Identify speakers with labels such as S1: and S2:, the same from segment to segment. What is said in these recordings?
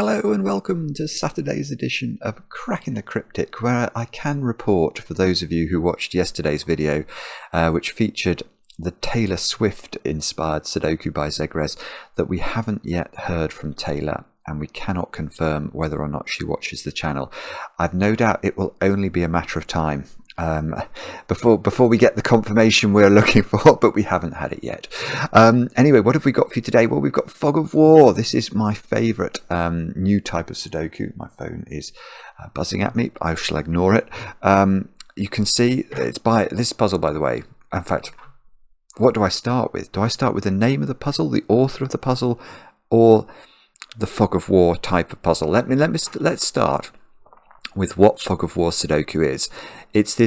S1: Hello and welcome to Saturday's edition of Cracking the Cryptic, where I can report, for those of you who watched yesterday's video, which featured the Taylor Swift-inspired Sudoku by Zegrez, that we haven't yet heard from Taylor, and we cannot confirm whether or not she watches the channel. I've no doubt it will only be a matter of time before we get the confirmation we're looking for, but we haven't had it yet. Anyway, what have we got for you today? Well, we've got Fog of War. This is my favourite new type of Sudoku. My phone is buzzing at me. I shall ignore it. You can see it's by this puzzle, by the way. In fact, what do I start with? Do I start with the name of the puzzle, the author of the puzzle, or the Fog of War type of puzzle? Let's start with what Fog of War Sudoku is. It's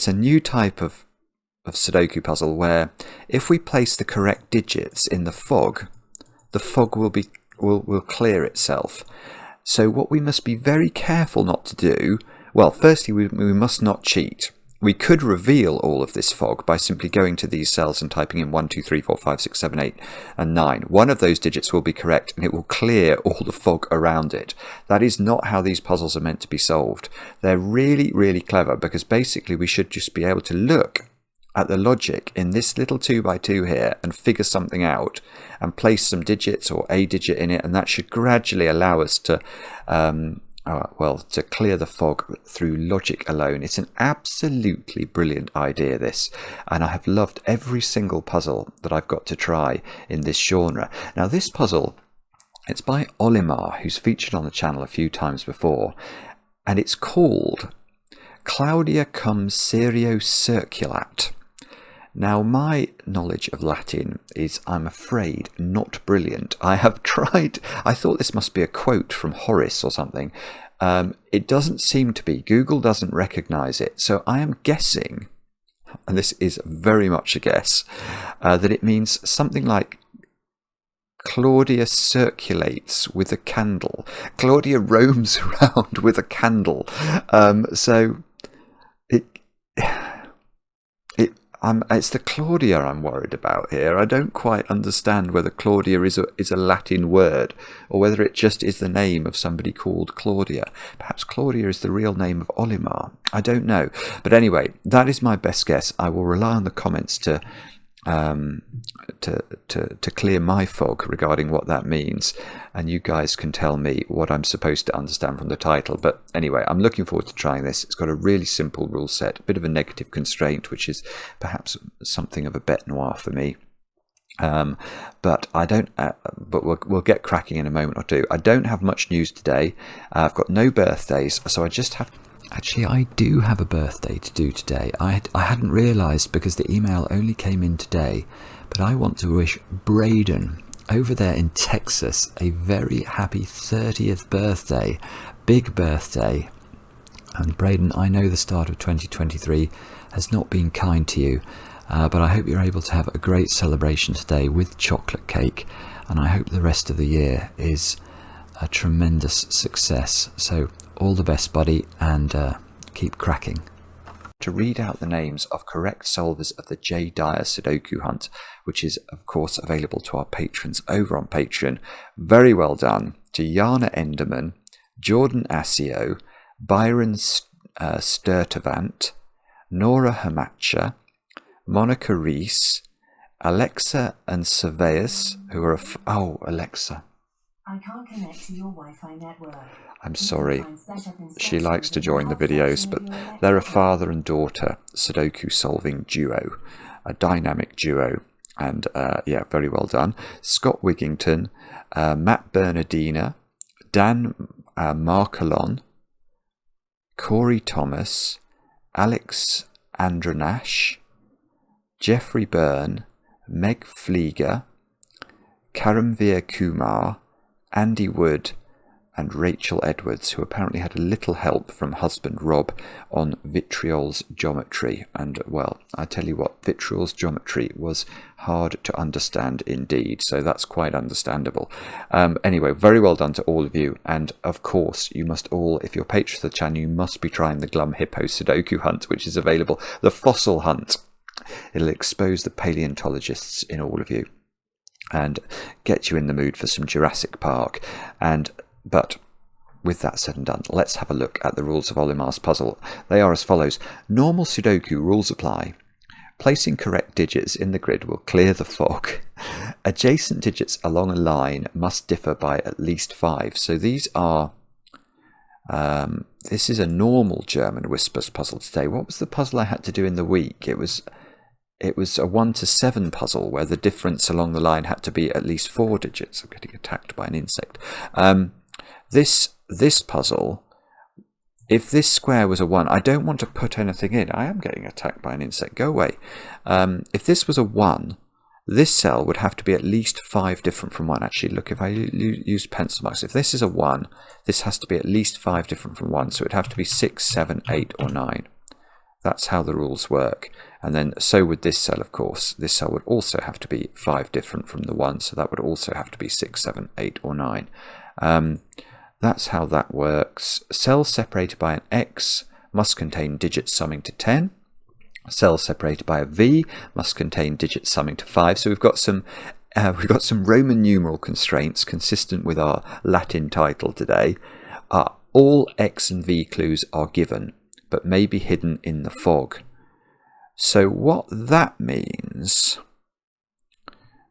S1: a new type of Sudoku puzzle where if we place the correct digits in the fog will clear itself. So what we must be very careful not to do, well, firstly we must not cheat. We could reveal all of this fog by simply going to these cells and typing in 1, 2, 3, 4, 5, 6, 7, 8 and 9. One of those digits will be correct and it will clear all the fog around it. That is not how these puzzles are meant to be solved. They're really, really clever because basically we should just be able to look at the logic in this little 2x2 here and figure something out and place some digits or a digit in it, and that should gradually allow us to to clear the fog through logic alone. It's an absolutely brilliant idea, this, and I have loved every single puzzle that I've got to try in this genre. Now this puzzle, it's by Olima, who's featured on the channel a few times before, and it's called Claudia Cum Cereo Circulat. Now, my knowledge of Latin is, I'm afraid, not brilliant. I have tried, I thought this must be a quote from Horace or something. It doesn't seem to be. Google doesn't recognise it. So I am guessing, and this is very much a guess, that it means something like Claudia circulates with a candle. Claudia roams around with a candle. It's the Claudia I'm worried about here. I don't quite understand whether Claudia is a Latin word or whether it just is the name of somebody called Claudia. Perhaps Claudia is the real name of Olima. I don't know. But anyway, that is my best guess. I will rely on the comments to clear my fog regarding what that means, and you guys can tell me what I'm supposed to understand from the title. But anyway, I'm looking forward to trying this. It's got a really simple rule set, a bit of a negative constraint, which is perhaps something of a bête noire for me. But I don't. But we'll get cracking in a moment or two. I don't have much news today. I've got no birthdays, so I just have. Actually, I do have a birthday to do today. I hadn't realised because the email only came in today, but I want to wish Braden over there in Texas a very happy 30th birthday. Big birthday. And Braden, I know the start of 2023 has not been kind to you, but I hope you're able to have a great celebration today with chocolate cake, and I hope the rest of the year is a tremendous success. So all the best, buddy, and keep cracking. To read out the names of correct solvers of the J. Dyer Sudoku Hunt, which is of course available to our patrons over on Patreon. Very well done to Jana Enderman, Jordan Asio, Byron Sturtevant, Nora Hamacha, Monica Reese, Alexa and Surveus, who are Alexa.
S2: I can't connect to your Wi-Fi network.
S1: I'm sorry. She likes to join the videos, but they're a father and daughter Sudoku solving duo, a dynamic duo, and yeah, very well done. Scott Wigington, Matt Bernardina, Dan Marcolon, Corey Thomas, Alex Andranash, Jeffrey Byrne, Meg Flieger, Karamveer Kumar, Andy Wood, and Rachel Edwards, who apparently had a little help from husband Rob on Vitriol's geometry. And, well, I tell you what, Vitriol's geometry was hard to understand indeed, so that's quite understandable. Anyway, very well done to all of you, and of course, you must all, if you're patrons of the channel, you must be trying the Glum Hippo Sudoku Hunt, which is available, the Fossil Hunt. It'll expose the paleontologists in all of you. and get you in the mood for some Jurassic Park. But with that said and done, let's have a look at the rules of Olima's puzzle. They are as follows. Normal Sudoku rules apply. Placing correct digits in the grid will clear the fog. Adjacent digits along a line must differ by at least 5. So these are... this is a normal German Whispers puzzle today. What was the puzzle I had to do in the week? It was a 1 to 7 puzzle where the difference along the line had to be at least 4 digits. I'm getting attacked by an insect. This puzzle, if this square was a 1, I don't want to put anything in. I am getting attacked by an insect. Go away. If this was a 1, this cell would have to be at least 5 different from 1. Actually, look, if I use pencil marks, if this is a 1, this has to be at least 5 different from 1. So it would have to be 6, 7, 8, or 9. That's how the rules work. And then so would this cell, of course. This cell would also have to be 5 different from the 1. So that would also have to be 6, 7, 8, or 9. That's how that works. Cells separated by an X must contain digits summing to 10. Cells separated by a V must contain digits summing to 5. So we've got some Roman numeral constraints consistent with our Latin title today. All X and V clues are given, but may be hidden in the fog. So what that means...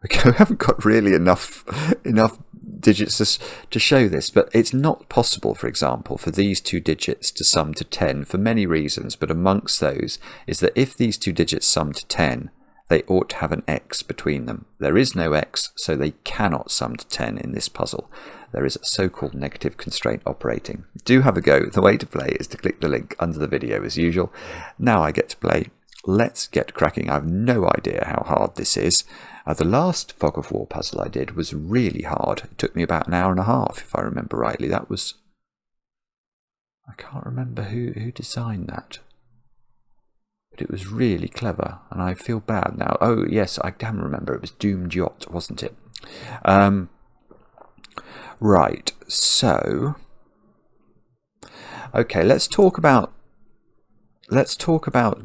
S1: We haven't got really enough digits to show this, but it's not possible, for example, for these 2 digits to sum to 10 for many reasons, but amongst those is that if these 2 digits sum to 10, they ought to have an X between them. There is no X, so they cannot sum to 10 in this puzzle. There is a so-called negative constraint operating. Do have a go. The way to play is to click the link under the video as usual. Now I get to play. Let's get cracking. I have no idea how hard this is. The last Fog of War puzzle I did was really hard. It took me about an hour and a half, if I remember rightly. That was... I can't remember who designed that. But it was really clever, and I feel bad now. Oh, yes, I can remember. It was Doomed Yacht, wasn't it? Right, so... Okay, let's talk about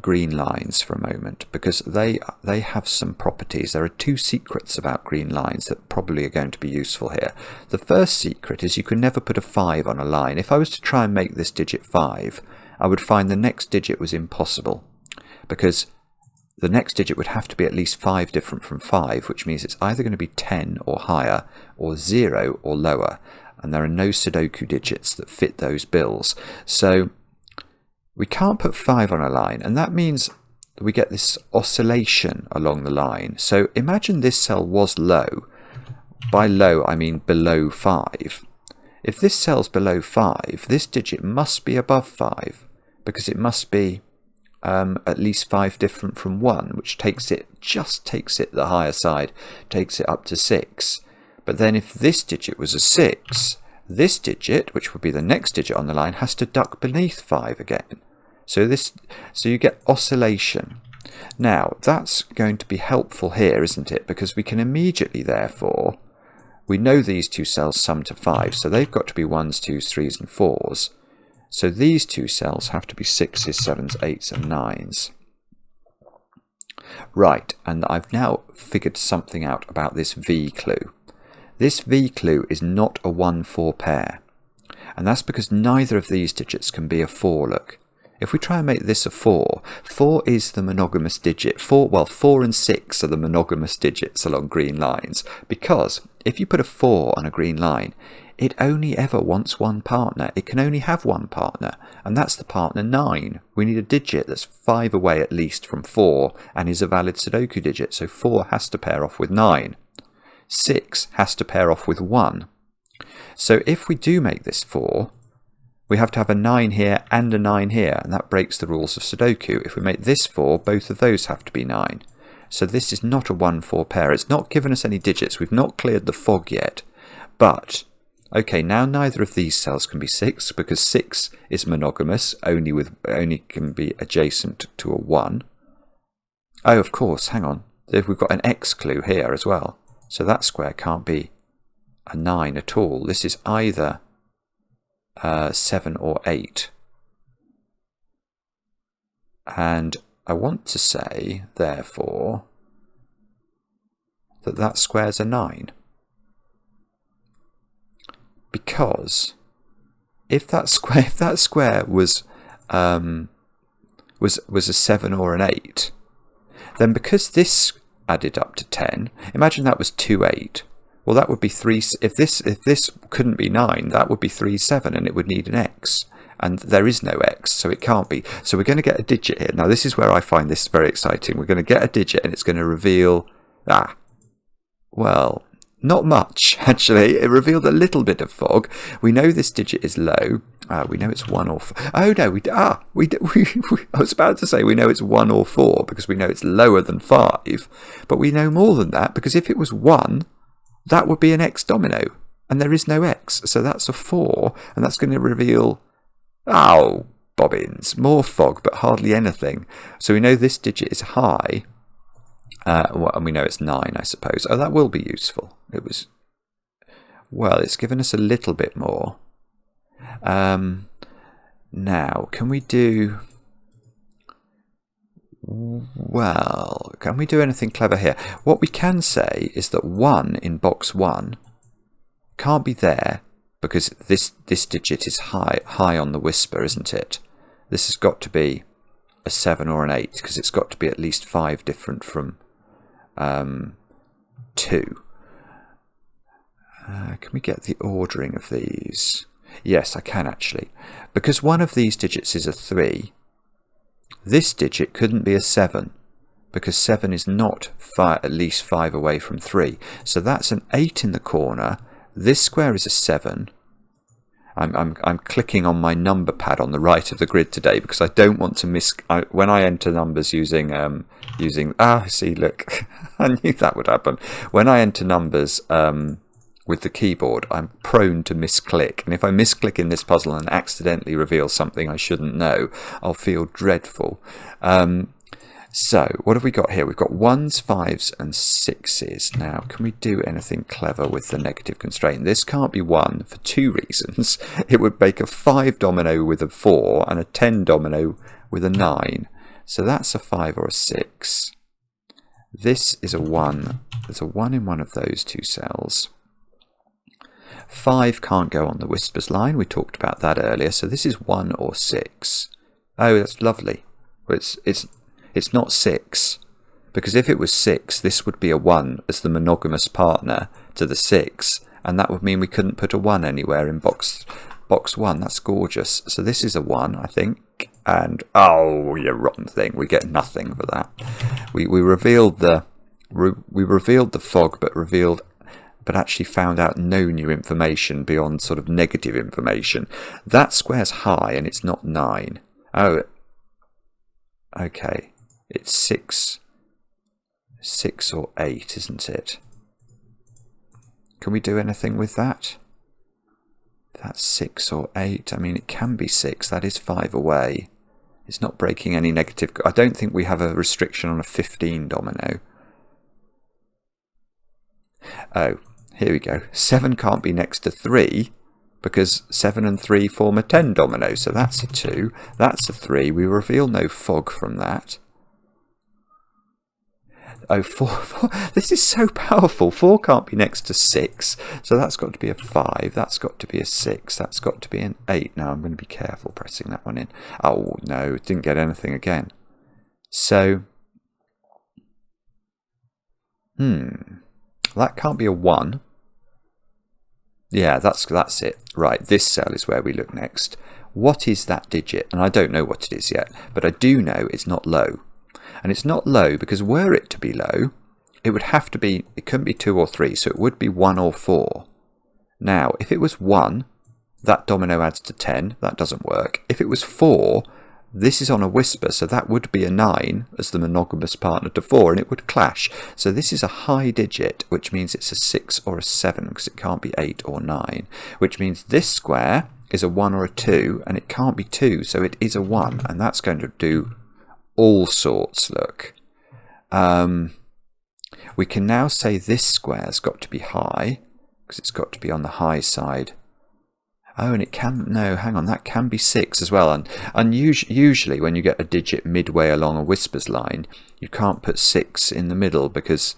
S1: green lines for a moment, because they have some properties. There are 2 secrets about green lines that probably are going to be useful here. The first secret is you can never put a 5 on a line. If I was to try and make this digit 5, I would find the next digit was impossible, because the next digit would have to be at least 5 different from 5, which means it's either going to be 10 or higher, or 0 or lower, and there are no Sudoku digits that fit those bills. So we can't put 5 on a line, and that means we get this oscillation along the line. So imagine this cell was low. By low, I mean below 5. If this cell's below 5, this digit must be above 5, because it must be at least 5 different from 1, which just takes it the higher side, takes it up to 6. But then if this digit was a 6, this digit, which would be the next digit on the line, has to duck beneath 5 again. So you get oscillation. Now, that's going to be helpful here, isn't it? Because we can immediately, therefore, we know these 2 cells sum to 5, so they've got to be 1s, 2s, 3s, and 4s. So these 2 cells have to be 6s, 7s, 8s, and 9s. Right, and I've now figured something out about this V clue. This V clue is not a 1-4 pair, and that's because neither of these digits can be a 4, look. If we try and make this a 4, 4 is the monogamous digit. 4 and 6 are the monogamous digits along green lines, because if you put a 4 on a green line, it only ever wants one partner. It can only have one partner, and that's the partner 9. We need a digit that's 5 away at least from 4 and is a valid Sudoku digit, so 4 has to pair off with 9. 6 has to pair off with 1. So if we do make this 4, we have to have a 9 here and a 9 here, and that breaks the rules of Sudoku. If we make this 4, both of those have to be 9. So this is not a 1-4 pair. It's not given us any digits. We've not cleared the fog yet. But, okay, now neither of these cells can be 6, because 6 is monogamous, only can be adjacent to a 1. Oh, of course, hang on. We've got an X clue here as well. So that square can't be a 9 at all. This is either 7 or 8. And I want to say, therefore, that that square's a 9? Because if that square was a 7 or an 8, then because this added up to 10, imagine that was 2 8. Well, that would be 3. If this couldn't be 9, that would be 3 7, and it would need an x. And there is no x, so it can't be. So we're going to get a digit here. Now, this is where I find this very exciting. We're going to get a digit, and it's going to reveal... well, not much, actually. It revealed a little bit of fog. We know this digit is low. We know it's 1 or 4. Oh, no, I was about to say we know it's 1 or 4, because we know it's lower than 5. But we know more than that, because if it was 1, that would be an x domino. And there is no x, so that's a 4. And that's going to reveal... oh, bobbins. More fog, but hardly anything. So we know this digit is high. And we know it's 9, I suppose. Oh, that will be useful. It was... well, it's given us a little bit more. Now, can we do... well, can we do anything clever here? What we can say is that 1 in box 1 can't be there, because this digit is high on the whisper, isn't it? This has got to be a 7 or an 8, because it's got to be at least 5 different from 2. Can we get the ordering of these? Yes, I can actually. Because one of these digits is a 3, this digit couldn't be a 7, because 7 is not at least 5 away from 3. So that's an 8 in the corner. This square is a 7. I'm clicking on my number pad on the right of the grid today because I don't want to miss... when I enter numbers using... see, look, I knew that would happen. When I enter numbers with the keyboard, I'm prone to misclick. And if I misclick in this puzzle and accidentally reveal something I shouldn't know, I'll feel dreadful. So, what have we got here? We've got 1s, 5s and 6s. Now, can we do anything clever with the negative constraint? This can't be 1 for 2 reasons. It would make a 5 domino with a 4 and a 10 domino with a 9. So that's a 5 or a 6. This is a 1. There's a 1 in one of those 2 cells. 5 can't go on the whispers line. We talked about that earlier. So this is 1 or 6. Oh, that's lovely. It's not 6, because if it was 6, this would be a 1 as the monogamous partner to the 6, and that would mean we couldn't put a 1 anywhere in box 1. That's gorgeous. So this is a 1, I think, and oh, you rotten thing, we get nothing for that. We revealed the fog, but actually found out no new information beyond sort of negative information. That square's high, and it's not 9. Oh, okay. It's 6 or 8, isn't it? Can we do anything with that? That's 6 or 8. I mean, it can be 6. That is 5 away. It's not breaking any negative... I don't think we have a restriction on a 15 domino. Oh, here we go. 7 can't be next to 3, because 7 and 3 form a 10 domino. So that's a 2. That's a 3. We reveal no fog from that. Oh, 4. This is so powerful. 4 can't be next to 6. So that's got to be a 5. That's got to be a 6. That's got to be an 8. Now I'm going to be careful pressing that one in. Oh, no. Didn't get anything again. So, that can't be a 1. Yeah, that's it. Right, this cell is where we look next. What is that digit? And I don't know what it is yet, but I do know it's not low. And it's not low because were it to be low, it would have to be, it couldn't be 2 or 3, so it would be 1 or 4. Now, if it was 1, that domino adds to 10, that doesn't work. If it was 4, this is on a whisper, so that would be a 9 as the monogamous partner to 4, and it would clash. So this is a high digit, which means it's a 6 or a 7, because it can't be 8 or 9, which means this square is a 1 or a 2, and it can't be 2, so it is a 1, and that's going to do all sorts, look. We can now say this square's got to be high, because it's got to be on the high side. Oh, and it can, no, hang on, that can be 6 as well. And usually when you get a digit midway along a whispers line, you can't put 6 in the middle because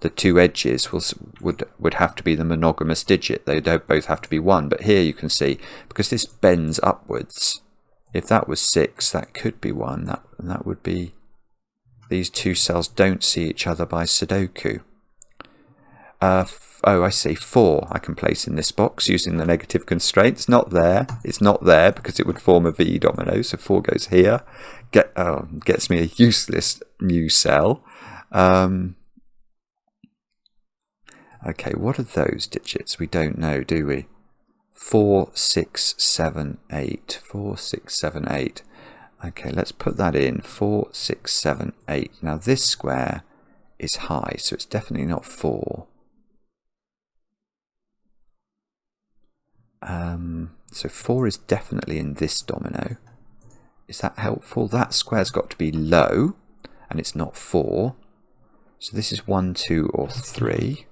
S1: the two edges would have to be the monogamous digit. They don't both have to be 1. But here you can see, because this bends upwards, if that was 6, that could be 1. That would be... These two cells don't see each other by Sudoku. Oh, I see. 4 I can place in this box using the negative constraint. It's not there. It's not there because it would form a V domino. So 4 goes here. Gets me a useless new cell. Okay, what are those digits? We don't know, do we? 4, 6, 7, 8. 4, 6, 7, 8. Okay, let's put that in. 4, 6, 7, 8. Now this square is high, so it's definitely not 4. So 4 is definitely in this domino. Is that helpful? That square's got to be low, and it's not 4. So this is 1, 2, or 3.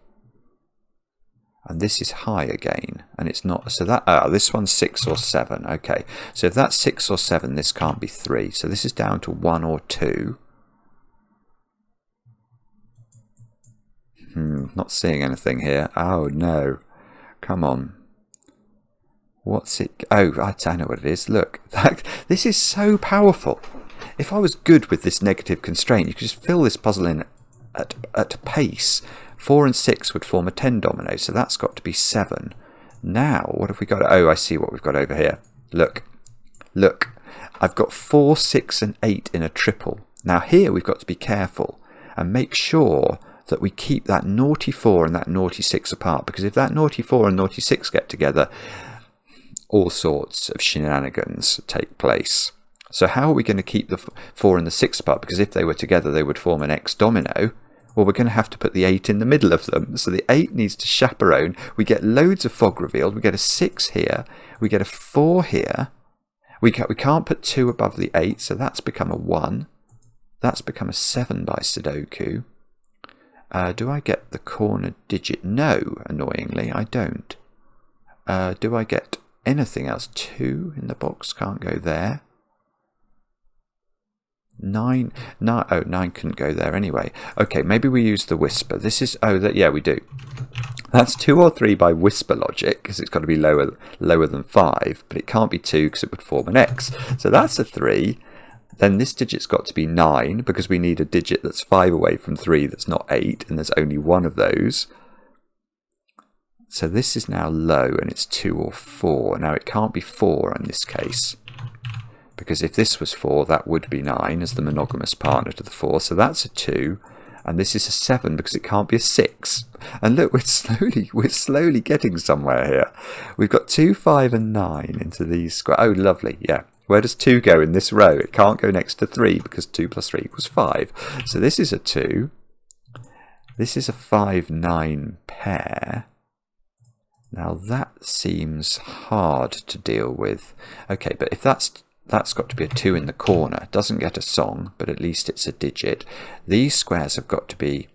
S1: And this is high again, and it's not. So that this one's 6 or 7. Okay, so if that's 6 or 7, this can't be 3. So this is down to 1 or 2. Not seeing anything here. Oh no, come on. What's it? Oh, I know what it is. Look, this is so powerful. If I was good with this negative constraint, you could just fill this puzzle in at pace. 4 and 6 would form a 10 domino, so that's got to be 7. Now, what have we got? Oh, I see what we've got over here. Look. I've got 4, 6, and 8 in a triple. Now here we've got to be careful and make sure that we keep that naughty 4 and that naughty 6 apart, because if that naughty 4 and naughty 6 get together, all sorts of shenanigans take place. So how are we going to keep the 4 and the 6 apart? Because if they were together, they would form an X domino. Well, we're going to have to put the 8 in the middle of them. So the 8 needs to chaperone. We get loads of fog revealed. We get a 6 here. We get a 4 here. We can't put 2 above the 8, so that's become a 1. That's become a 7 by Sudoku. Do I get the corner digit? No, annoyingly, I don't. Do I get anything else? 2 in the box, can't go there. 9 couldn't go there anyway. Okay, maybe we use the whisper. This is, yeah, we do. That's 2 or 3 by whisper logic, because it's got to be lower than 5, but it can't be 2 because it would form an X. So that's a 3. Then this digit's got to be 9, because we need a digit that's 5 away from 3 that's not 8, and there's only one of those. So this is now low, and it's 2 or 4. Now it can't be 4 in this case, because if this was 4, that would be 9 as the monogamous partner to the 4. So that's a 2, and this is a 7 because it can't be a 6. And look, we're slowly getting somewhere here. We've got 2, 5, and 9 into these squares. Oh, lovely, yeah. Where does 2 go in this row? It can't go next to 3 because 2 plus 3 equals 5. So this is a 2. This is a 5, 9 pair. Now that seems hard to deal with. Okay, but if that's got to be a 2 in the corner. Doesn't get a song, but at least it's a digit. These squares have got to be...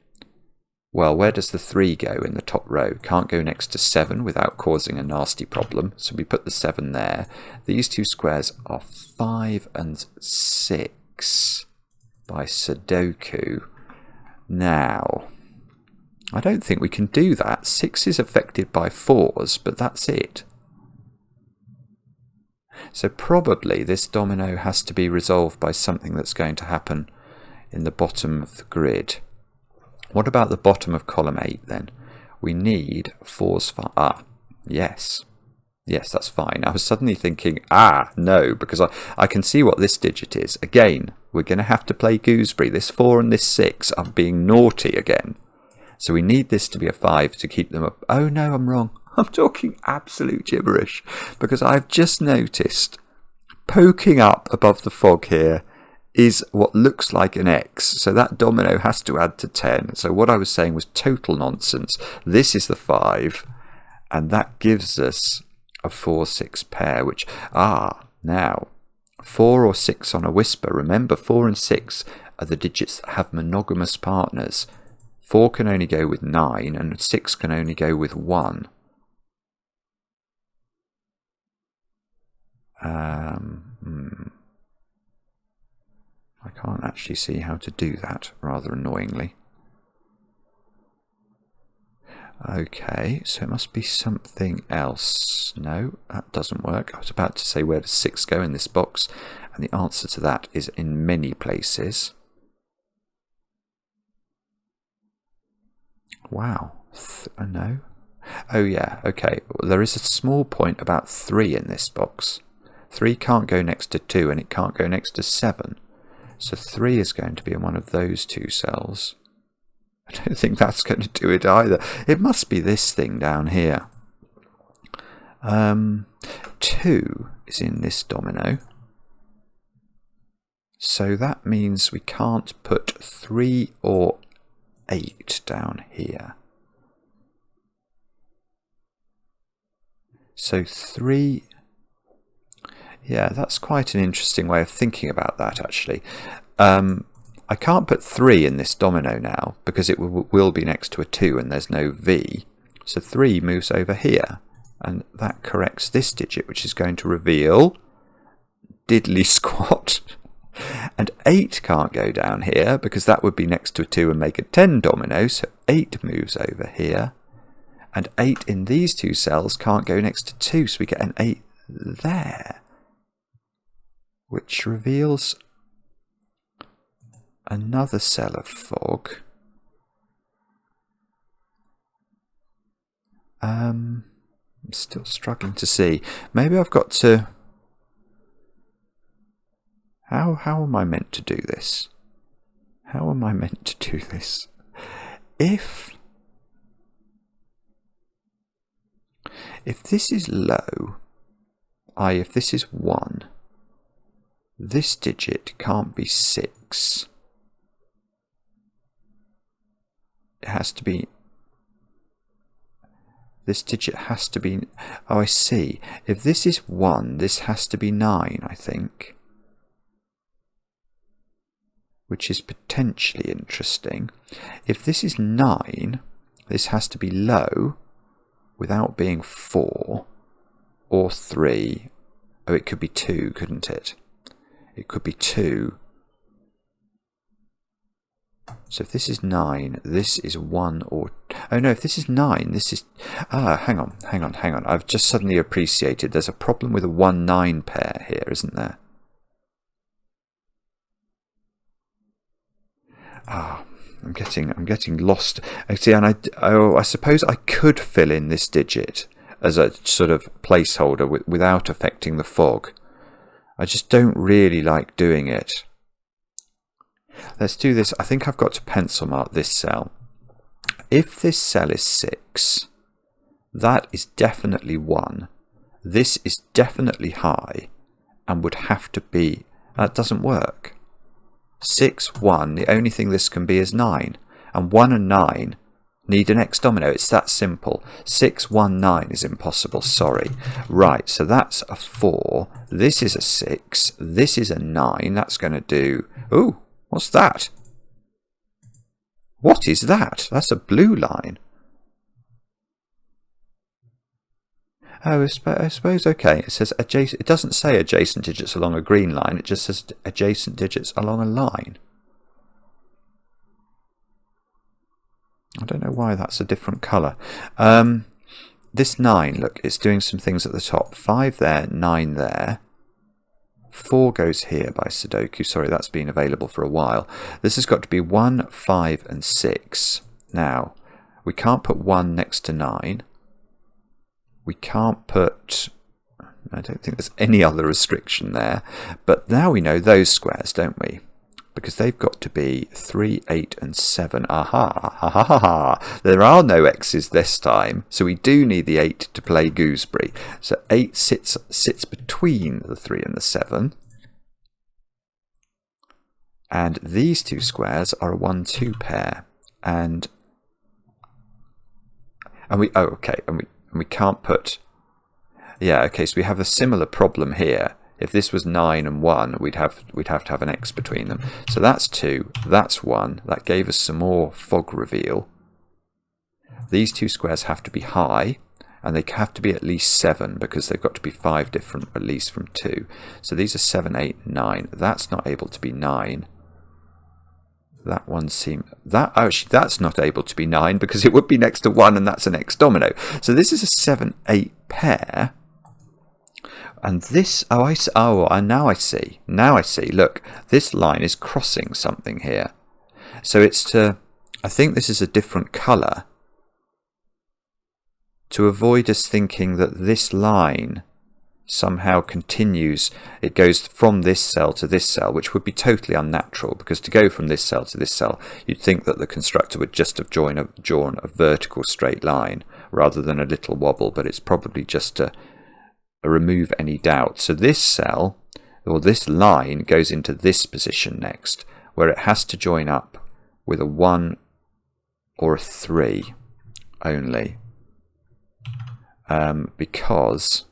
S1: Well, where does the 3 go in the top row? Can't go next to 7 without causing a nasty problem. So we put the 7 there. These two squares are 5 and 6 by Sudoku. Now, I don't think we can do that. 6 is affected by 4s, but that's it. So probably this domino has to be resolved by something that's going to happen in the bottom of the grid. What about the bottom of column 8 then? We need 4s, 5. Yes. Yes, that's fine. I was suddenly thinking, no, because I can see what this digit is. Again, we're going to have to play gooseberry. This 4 and this 6 are being naughty again. So we need this to be a 5 to keep them up. Oh no, I'm wrong. I'm talking absolute gibberish, because I've just noticed poking up above the fog here is what looks like an X. So that domino has to add to 10. So what I was saying was total nonsense. This is the 5, and that gives us a 4, 6 pair, which, now, 4 or 6 on a whisper. Remember, 4 and 6 are the digits that have monogamous partners. 4 can only go with 9, and 6 can only go with 1. I can't actually see how to do that, rather annoyingly. Okay, so it must be something else. No, that doesn't work. I was about to say where does 6 go in this box, and the answer to that is in many places. Wow. No. Oh yeah, okay. Well, there is a small point about 3 in this box. 3 can't go next to 2 and it can't go next to 7. So 3 is going to be in one of those 2 cells. I don't think that's going to do it either. It must be this thing down here. 2 is in this domino. So that means we can't put 3 or 8 down here. So 3... Yeah, that's quite an interesting way of thinking about that, actually. I can't put 3 in this domino now, because it will be next to a 2 and there's no V. So 3 moves over here, and that corrects this digit, which is going to reveal diddly squat. And 8 can't go down here, because that would be next to a 2 and make a 10 domino, so 8 moves over here. And 8 in these 2 cells can't go next to 2, so we get an 8 there, which reveals another cell of fog. I'm still struggling to see. Maybe I've got to... How am I meant to do this? How am I meant to do this? If this is low, i.e. if this is 1, this digit can't be 6. It has to be... This digit has to be... Oh, I see. If this is 1, this has to be 9, I think. Which is potentially interesting. If this is 9, this has to be low without being 4 or 3. Oh, it could be 2, couldn't it? It could be 2. So if this is 9, this is 1 or... Oh no, if this is 9, this is... hang on. I've just suddenly appreciated there's a problem with a 1-9 pair here, isn't there? I'm getting lost. See, and I suppose I could fill in this digit as a sort of placeholder without affecting the fog. I just don't really like doing it. Let's do this. I think I've got to pencil mark this cell. If this cell is 6, that is definitely 1. This is definitely high and would have to be... That doesn't work. 6, 1, the only thing this can be is 9. And 1 and 9 need an X domino. It's that simple. 6, 1, 9 is impossible, sorry. Right, so that's a 4. This is a 6. This is a 9. That's going to do... Ooh, what's that? What is that? That's a blue line. Oh, I suppose, okay, it says adjacent. It doesn't say adjacent digits along a green line, it just says adjacent digits along a line. I don't know why that's a different colour. This 9, look, it's doing some things at the top. 5 there, 9 there. 4 goes here by Sudoku. Sorry, that's been available for a while. This has got to be 1, 5 and 6. Now, we can't put 1 next to 9. We can't put... I don't think there's any other restriction there. But now we know those squares, don't we? Because they've got to be 3, 8 and 7. Aha! Ha ha ha ha! There are no X's this time, so we do need the 8 to play gooseberry. So 8 sits between the 3 and the 7. And these 2 squares are a 1, 2 pair. And we can't put... Yeah, okay, so we have a similar problem here. If this was 9 and 1, we'd have to have an X between them. So that's 2, that's 1. That gave us some more fog reveal. These 2 squares have to be high, and they have to be at least 7, because they've got to be 5 different, at least from 2. So these are 7, 8, 9. That's not able to be 9. That one seems... Actually, that's not able to be 9 because it would be next to 1 and that's an X domino. So this is a 7-8 pair. And this... now I see. Now I see. Look, this line is crossing something here. So it's to... I think this is a different colour. To avoid us thinking that this line somehow continues, it goes from this cell to this cell, which would be totally unnatural, because to go from this cell to this cell, you'd think that the constructor would just have drawn a vertical straight line rather than a little wobble, but it's probably just to remove any doubt. So this cell, or this line, goes into this position next, where it has to join up with a 1 or a 3 only, because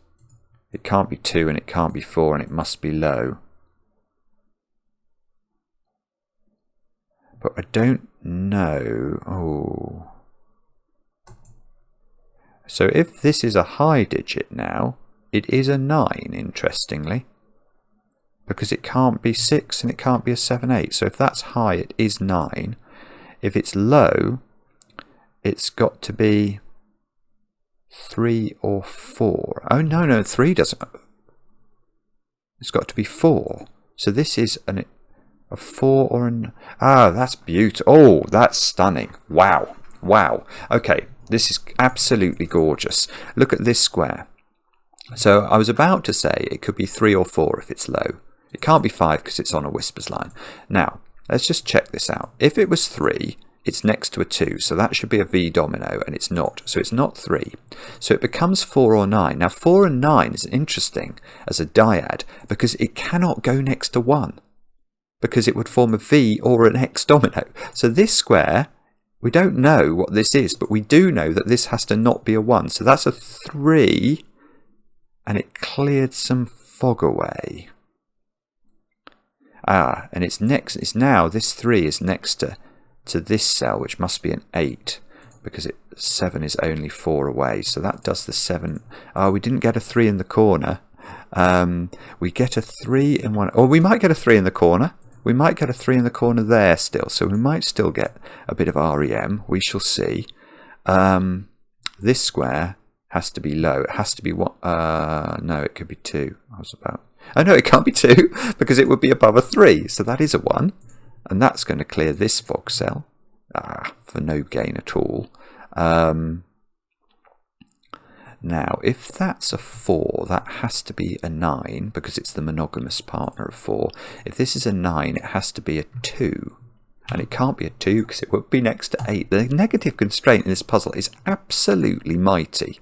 S1: it can't be 2 and it can't be 4 and it must be low. But I don't know. Oh. So if this is a high digit now, it is a 9, interestingly. Because it can't be 6 and it can't be a 7, 8. So if that's high, it is 9. If it's low, it's got to be 3 or 4. Oh, no, 3 doesn't. It's got to be 4. So this is a 4 or an... Ah, that's beautiful. Oh, that's stunning. Wow. Wow. Okay, this is absolutely gorgeous. Look at this square. So I was about to say it could be 3 or 4 if it's low. It can't be 5 because it's on a whispers line. Now, let's just check this out. If it was 3... it's next to a 2, so that should be a V domino, and it's not. So it's not 3. So it becomes 4 or 9. Now 4 and 9 is interesting as a dyad because it cannot go next to 1, because it would form a V or an X domino. So this square, we don't know what this is, but we do know that this has to not be a 1. So that's a 3, and it cleared some fog away. Ah, and it's now this 3 is next to this cell, which must be an 8, because 7 is only 4 away. So that does the 7. Oh, we didn't get a 3 in the corner. We get a 3 in one. Or we might get a 3 in the corner. We might get a 3 in the corner there still. So we might still get a bit of REM. We shall see. This square has to be low. It has to be what? No, it could be 2. Oh no, it can't be 2 because it would be above a 3. So that is a 1. And that's going to clear this fog cell for no gain at all. Now, if that's a 4, that has to be a 9 because it's the monogamous partner of 4. If this is a 9, it has to be a 2. And it can't be a 2 because it would be next to 8. The negative constraint in this puzzle is absolutely mighty.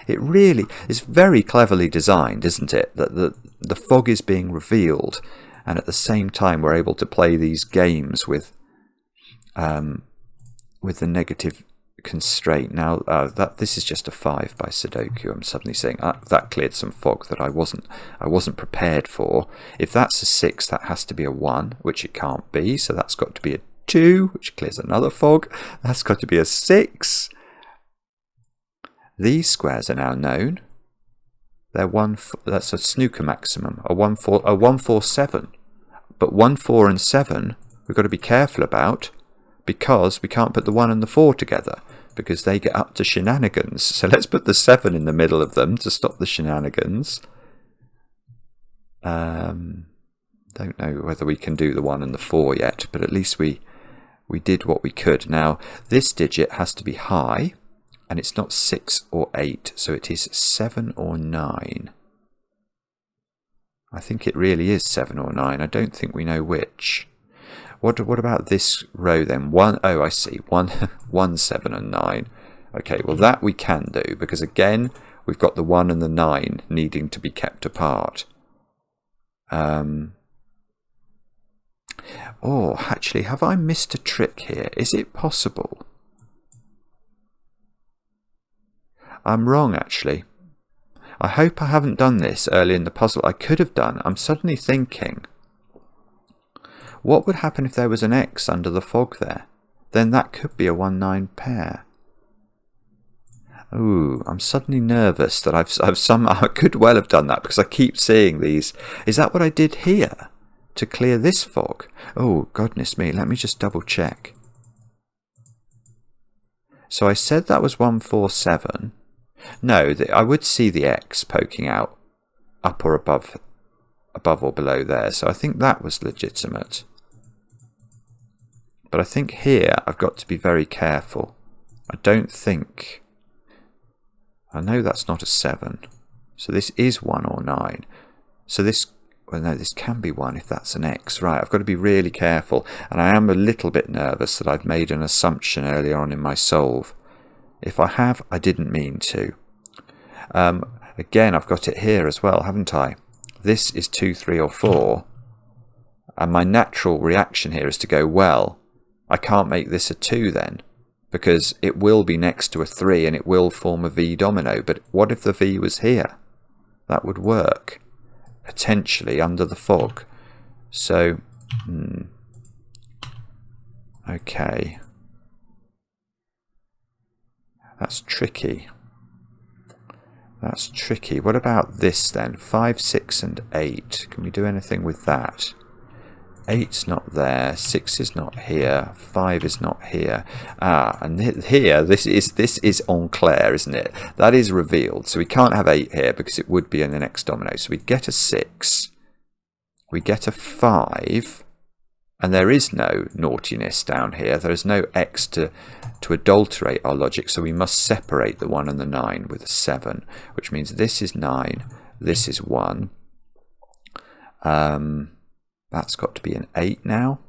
S1: It really is very cleverly designed, isn't it? That the fog is being revealed, and at the same time we're able to play these games with the negative constraint. Now this is just a 5 by Sudoku. I'm suddenly saying that cleared some fog that I wasn't prepared for. If that's a 6, that has to be a 1, which it can't be. So that's got to be a 2, which clears another fog. That's got to be a 6. These squares are now known. They're that's a snooker maximum, a 1 4 7. But 1 4 and 7 we've got to be careful about, because we can't put the 1 and the 4 together because they get up to shenanigans. So let's put the 7 in the middle of them to stop the shenanigans. Don't know whether we can do the 1 and the 4 yet, but at least we did what we could. Now this digit has to be high, and it's not 6 or 8, so it is 7 or 9. I think it really is 7 or 9. I don't think we know which. What about this row then? Oh, I see. 1, 7 and 9. Okay, well that we can do, because again we've got the 1 and the 9 needing to be kept apart. Oh, actually, have I missed a trick here? Is it possible? I'm wrong, actually. I hope I haven't done this early in the puzzle. I could have done. I'm suddenly thinking, what would happen if there was an X under the fog there? Then that could be a 1-9 pair. Ooh, I'm suddenly nervous that I could well have done that, because I keep seeing these. Is that what I did here? to clear this fog. Oh, goodness me, let me just double check. So I said that was 147. No, I would see the X poking out up or above or below there. So I think that was legitimate. But I think here I've got to be very careful. I don't think... I know that's not a 7. So this is 1 or 9. So this... Well, no, this can be 1 if that's an X. Right, I've got to be really careful. And I am a little bit nervous that I've made an assumption earlier on in my solve. If I have, I didn't mean to. Again, I've got it here as well, haven't I? This is 2, 3 or 4. And my natural reaction here is to go, well, I can't make this a 2 then. Because it will be next to a 3 and it will form a V domino. But what if the V was here? That would work. Potentially under the fog. So, okay. That's tricky. That's tricky. What about this then? 5, 6 and 8. Can we do anything with that? 8's not there. 6 is not here. 5 is not here. Ah, and here, this is en clair, isn't it? That is revealed. So we can't have 8 here because it would be in the next domino. So we get a 6. We get a 5. And there is no naughtiness down here. There is no X to adulterate our logic. So we must separate the 1 and the 9 with a 7. Which means this is 9. This is 1. That's got to be an 8 now.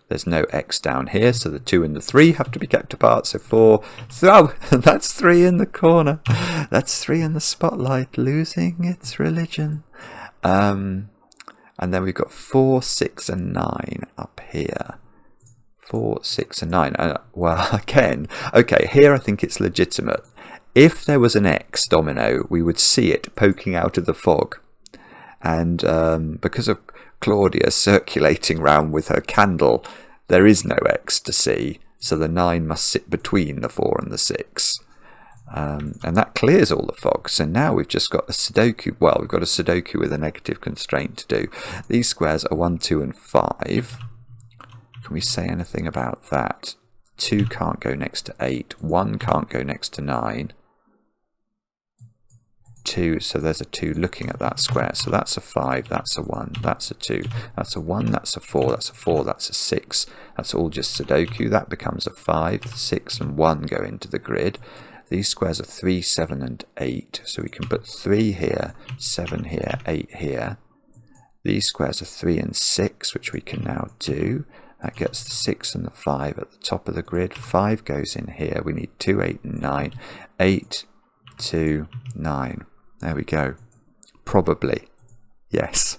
S1: There's no X down here, so the 2 and the 3 have to be kept apart. So 4. Oh, that's 3 in the corner. That's 3 in the spotlight, losing its religion. And then we've got 4, 6 and 9 up here. 4, 6 and 9. Well, again, okay, here I think it's legitimate. If there was an X domino, we would see it poking out of the fog. And because of Claudia circulating round with her candle, there is no X to see, so the 9 must sit between the 4 and the 6. And that clears all the fog. So now we've just got a Sudoku. Well, we've got a Sudoku with a negative constraint to do. These squares are 1, 2 and 5. Can we say anything about that? 2 can't go next to 8. 1 can't go next to 9. 2, so there's a 2 looking at that square. So that's a 5, that's a 1, that's a 2, that's a 1, that's a 4, that's a 4, that's a 6. That's all just Sudoku. That becomes a 5, 6 and 1 go into the grid. These squares are 3, 7 and 8. So we can put 3 here, 7 here, 8 here. These squares are 3 and 6, which we can now do. That gets the 6 and the 5 at the top of the grid. 5 goes in here. We need 2, 8 and 9. 8, 2, 9. There we go. Probably. Yes.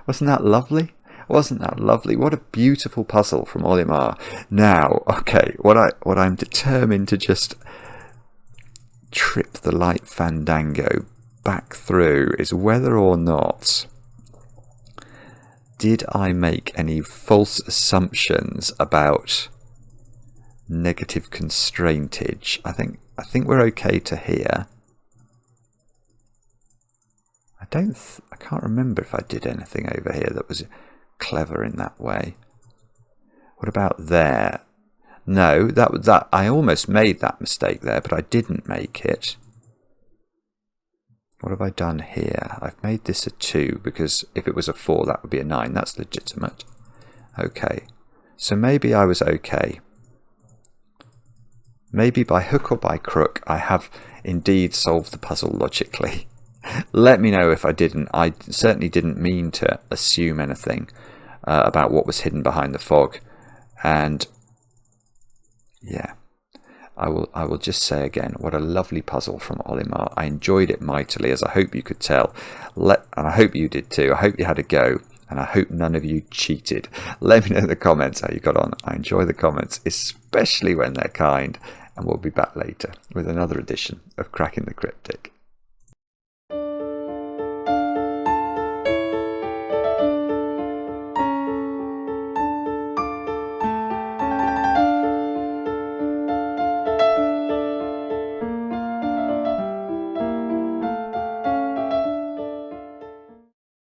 S1: Wasn't that lovely? Wasn't that lovely? What a beautiful puzzle from Olima. Now, okay, what I'm determined to just trip the light fandango back through is whether or not did I make any false assumptions about negative constraintage. I think we're okay to here. I can't remember if I did anything over here that was clever in that way. What about there? No, that I almost made that mistake there, but I didn't make it. What have I done here? I've made this a 2 because if it was a 4 that would be a 9. That's legitimate. Okay, so maybe I was okay. Maybe by hook or by crook I have indeed solved the puzzle logically. Let me know if I didn't. I certainly didn't mean to assume anything about what was hidden behind the fog. And yeah, I will just say again, what a lovely puzzle from Olima. I enjoyed it mightily, as I hope you could tell. And I hope you did too. I hope you had a go. And I hope none of you cheated. Let me know in the comments how you got on. I enjoy the comments, especially when they're kind. And we'll be back later with another edition of Cracking the Cryptic.